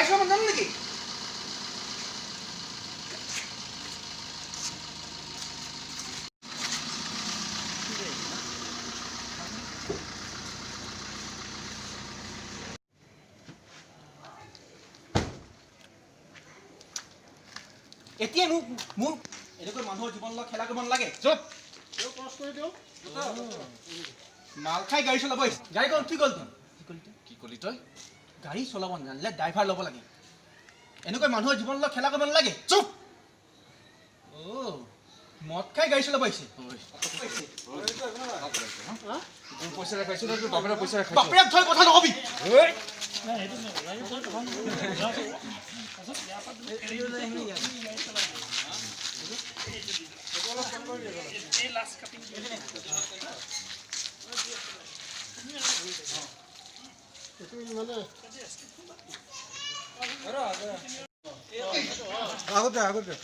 চলাব নাজানো নেকি? এতিয়া মোৰ এনেকৈ মানুহৰ জীৱন লগত খেলা কৰিব নালাগে। চুপ মাল খাই গাড়ী চলাব আহিছে। গাড়ীখন কি গ'ল? কি কলি তই? গাড়ী চলাব নাজানিলে ড্ৰাইভাৰ ল'ব লাগে। এনেকৈ মানুহৰ জীৱন লগত খেলা কৰিব নালাগে। চুপ! মদ খাই গাড়ী চলাব আহিছে। পইচা খাইছো ন তোৰ বাপেৰে পইচা খাইছো। বাপেৰক থৈ কথা নকবি। আগতে আগতে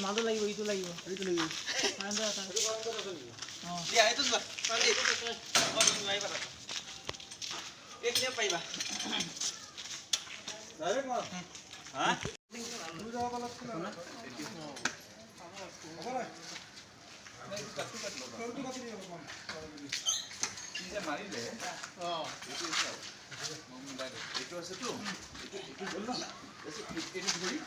মালটো লাগিব ইটো লাগিব পাৰিবা মাৰিলে এইটো আছেতো গ'ল ন এইটো ধৰি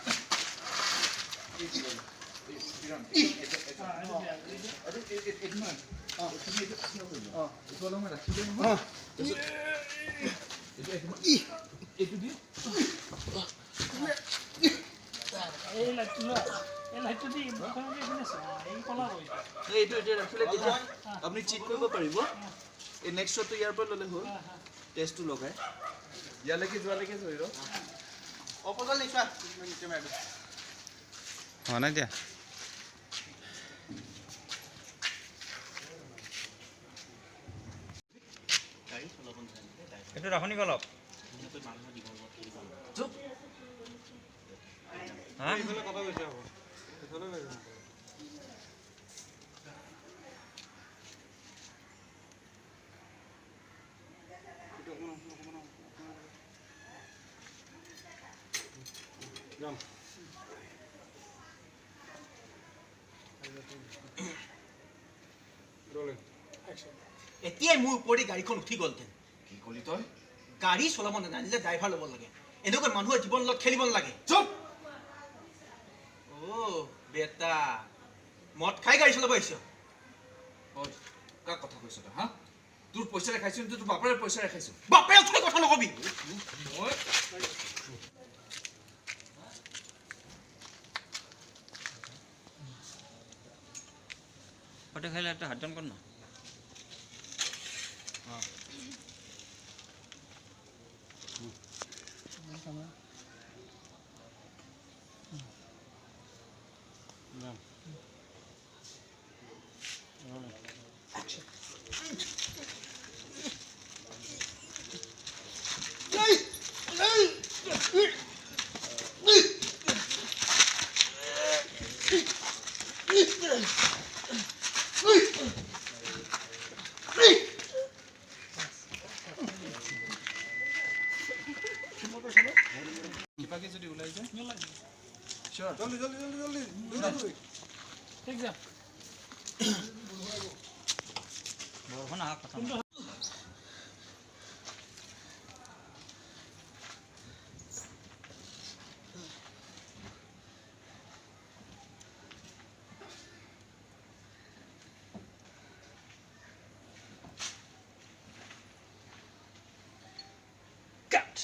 আপুনি চিট কৰিব পাৰিব এই নেক্সট শ্বটটো ইয়াৰ পৰা ল'লে হ'ল টেষ্টটো লগাই ইয়ালৈকে যোৱালৈকে ধৰিব অপজল নিচোৱা হোৱা নাই দিয়া এইটো ৰাখনি অলপ এতিয়াই মোৰ ওপৰি গাড়ীখন উঠি গ'লহেঁতেন। কি কলি তই? গাড়ী চলাব নাজানিলে ড্ৰাইভাৰ ল'ব লাগে। এনেকৈ মানুহৰ জীৱন লগত খেলিব নালাগে। চুপ! বেটা মদ খাই গাড়ী চলাব আহিছ। কাক কথা কৈছ তই হা? তোৰ পইচাৰে খাইছো তোৰ বাপেৰে পইচাৰে খাইছো। বাপেৰক থৈ কথা নকবি। মই ফটো খাইলে একটা হাতজন কৰ না কিবাকে যদি ওলাই যায় চিয়ৰ জলদি জলদি জলদি জলদি ঠিক যা বৰষুণ আহা কথা কাট